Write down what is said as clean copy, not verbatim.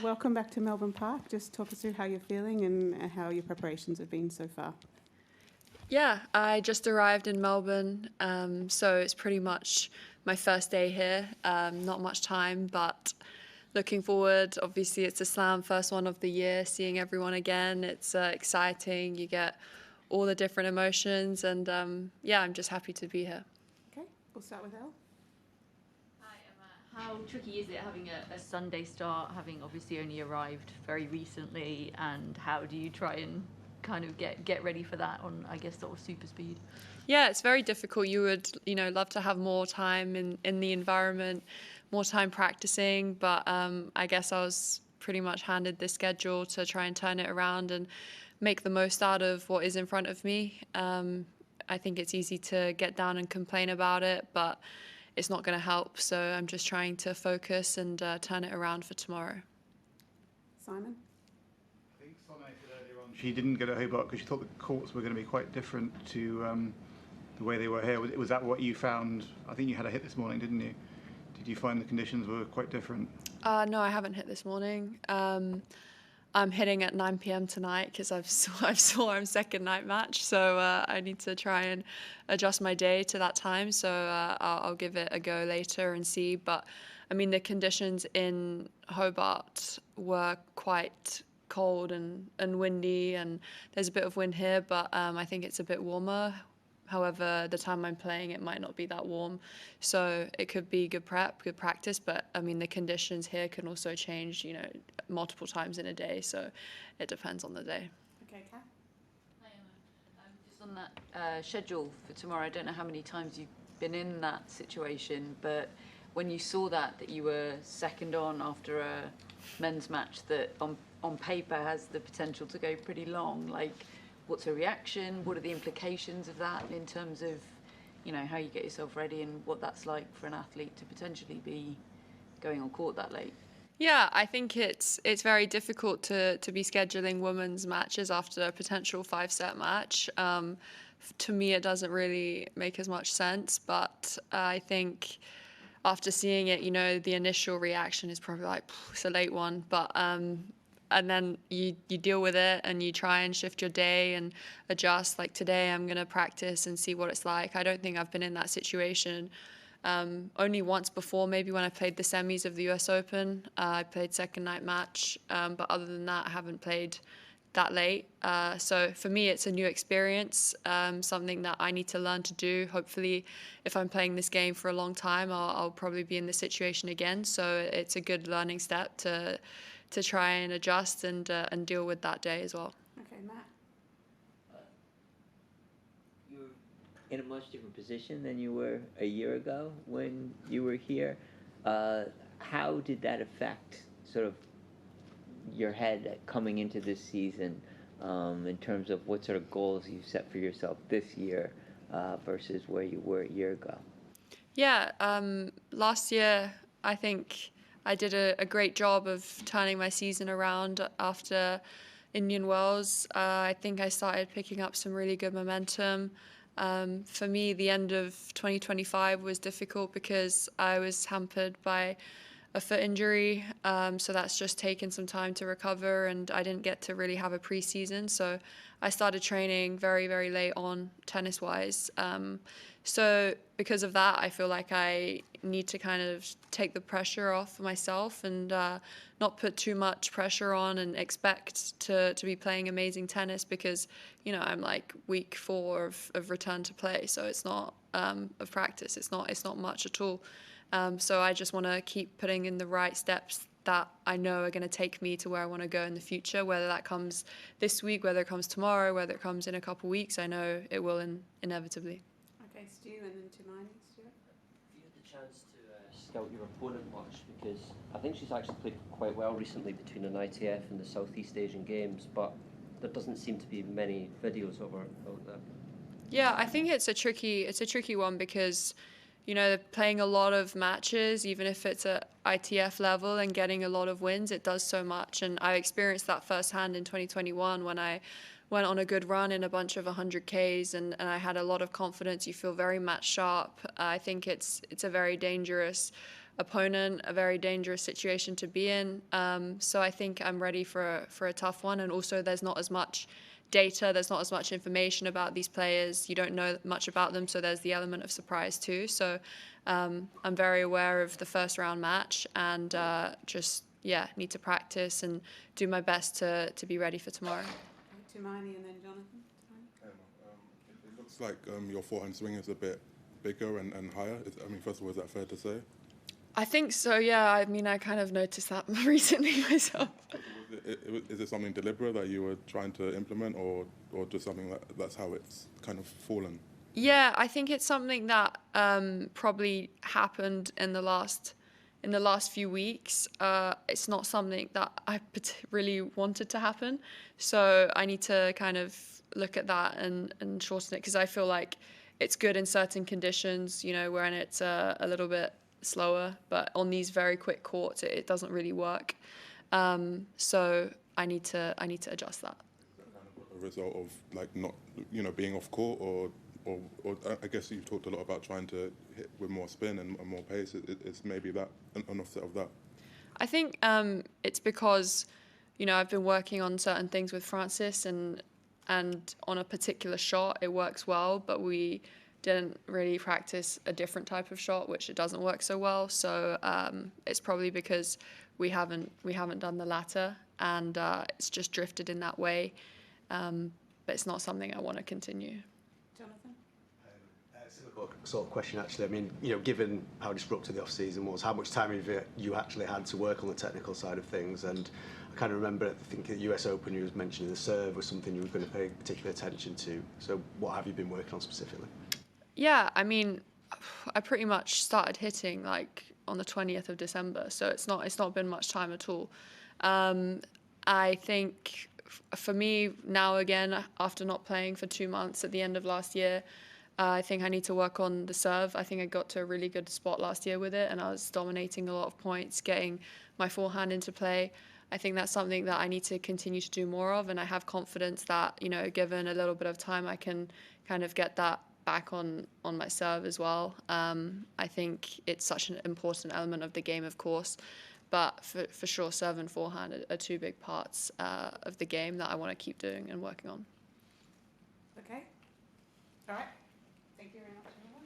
welcome back to Melbourne Park. Just talk us through how you're feeling and how your preparations have been so far. Yeah, I just arrived in Melbourne, so it's pretty much my first day here. Not much time, but looking forward. Obviously, it's a slam, first one of the year, seeing everyone again. It's exciting. You get all the different emotions, and I'm just happy to be here. Okay, we'll start with Elle. Hi, Emma. How tricky is it having a Sunday start, having obviously only arrived very recently, and how do you try and kind of get ready for that on, I guess, sort of super speed? Yeah, it's very difficult. You would, love to have more time in the environment, more time practicing, but I guess I was pretty much handed this schedule to try and turn it around and make the most out of what is in front of me. I think it's easy to get down and complain about it, but it's not going to help. So I'm just trying to focus and turn it around for tomorrow. Simon? I think commented earlier on she didn't go to Hobart because she thought the courts were going to be quite different to the way they were here. Was that what you found? I think you had a hit this morning, didn't you? Did you find the conditions were quite different? No, I haven't hit this morning. I'm hitting at 9 p.m. tonight because I've saw second night match, so I need to try and adjust my day to that time. So I'll give it a go later and see. But I mean, the conditions in Hobart were quite cold and windy, and there's a bit of wind here, but I think it's a bit warmer. However, the time I'm playing, it might not be that warm. So it could be good prep, good practice, but I mean, the conditions here can also change, multiple times in a day. So it depends on the day. Okay, Kat? Hi, Emma. Just on that schedule for tomorrow, I don't know how many times you've been in that situation, but when you saw that you were second on after a men's match that on paper has the potential to go pretty long, what's a reaction? What are the implications of that in terms of, how you get yourself ready and what that's like for an athlete to potentially be going on court that late? Yeah, I think it's very difficult to be scheduling women's matches after a potential 5-set match. To me, it doesn't really make as much sense, but I think after seeing it, the initial reaction is probably like, it's a late one, but and then you deal with it and you try and shift your day and adjust. Like today, I'm going to practice and see what it's like. I don't think I've been in that situation. Only once before, maybe when I played the semis of the US Open. I played second night match, but other than that, I haven't played that late. So for me, it's a new experience, something that I need to learn to do. Hopefully, if I'm playing this game for a long time, I'll probably be in this situation again. So it's a good learning step to try and adjust and deal with that day as well. Okay, Matt? You're in a much different position than you were a year ago when you were here. How did that affect sort of your head coming into this season in terms of what sort of goals you set for yourself this year versus where you were a year ago? Yeah, last year I think I did a great job of turning my season around after Indian Wells. I think I started picking up some really good momentum. For me, the end of 2025 was difficult because I was hampered by a foot injury, so that's just taken some time to recover, and I didn't get to really have a preseason. So I started training very, very late on tennis-wise. So because of that, I feel like I need to kind of take the pressure off myself and not put too much pressure on and expect to be playing amazing tennis because, I'm like week 4 of return to play. So it's not of practice. It's not much at all. So I just want to keep putting in the right steps that I know are going to take me to where I want to go in the future, whether that comes this week, whether it comes tomorrow, whether it comes in a couple of weeks. I know it will inevitably. Okay, Stu, and then Tumaini. Stuart? Have you had the chance to scout your opponent much? Because I think she's actually played quite well recently between an ITF and the Southeast Asian Games, but there doesn't seem to be many videos of her out there. Yeah, I think it's a tricky one because they're playing a lot of matches, even if it's at ITF level, and getting a lot of wins, it does so much. And I experienced that firsthand in 2021 when I went on a good run in a bunch of 100Ks and I had a lot of confidence. You feel very match sharp. I think it's a very dangerous opponent, a very dangerous situation to be in. So I think I'm ready for a tough one. And also there's not as much data, there's not as much information about these players. You don't know much about them, so there's the element of surprise too. So I'm very aware of the first round match and need to practice and do my best to be ready for tomorrow. Tumaini and then Jonathan. It looks like your forehand swing is a bit bigger and higher. First of all, is that fair to say? I think so, yeah. I mean, I kind of noticed that recently myself. Is it something deliberate that you were trying to implement, or just something that's how it's kind of fallen? Yeah, I think it's something that probably happened in the last few weeks. It's not something that I really wanted to happen. So I need to kind of look at that and shorten it, because I feel like it's good in certain conditions, when it's a little bit slower, but on these very quick courts, it doesn't really work. So I need to adjust that. Is that kind of a result of like not, being off court, or I guess you've talked a lot about trying to hit with more spin and more pace. It's maybe that an offset of that. I think it's because, I've been working on certain things with Francis, and on a particular shot it works well, but we didn't really practice a different type of shot, which it doesn't work so well. So it's probably because we haven't done the latter, and it's just drifted in that way. But it's not something I want to continue. Jonathan? Similar sort of question, actually. I mean, given how disruptive the off-season was, how much time have you actually had to work on the technical side of things? And I kind of remember, I think at the US Open you was mentioning the serve was something you were going to pay particular attention to. So what have you been working on specifically? Yeah, I mean, I pretty much started hitting like on the 20th of December, so it's not been much time at all. I think for me now, again, after not playing for 2 months at the end of last year, I think I need to work on the serve. I think I got to a really good spot last year with it, and I was dominating a lot of points, getting my forehand into play. I think that's something that I need to continue to do more of, and I have confidence that, given a little bit of time, I can kind of get that back on my serve as well. I think it's such an important element of the game, of course, but for sure serve and forehand are two big parts of the game that I want to keep doing and working on. Okay. All right. Thank you very much, everyone.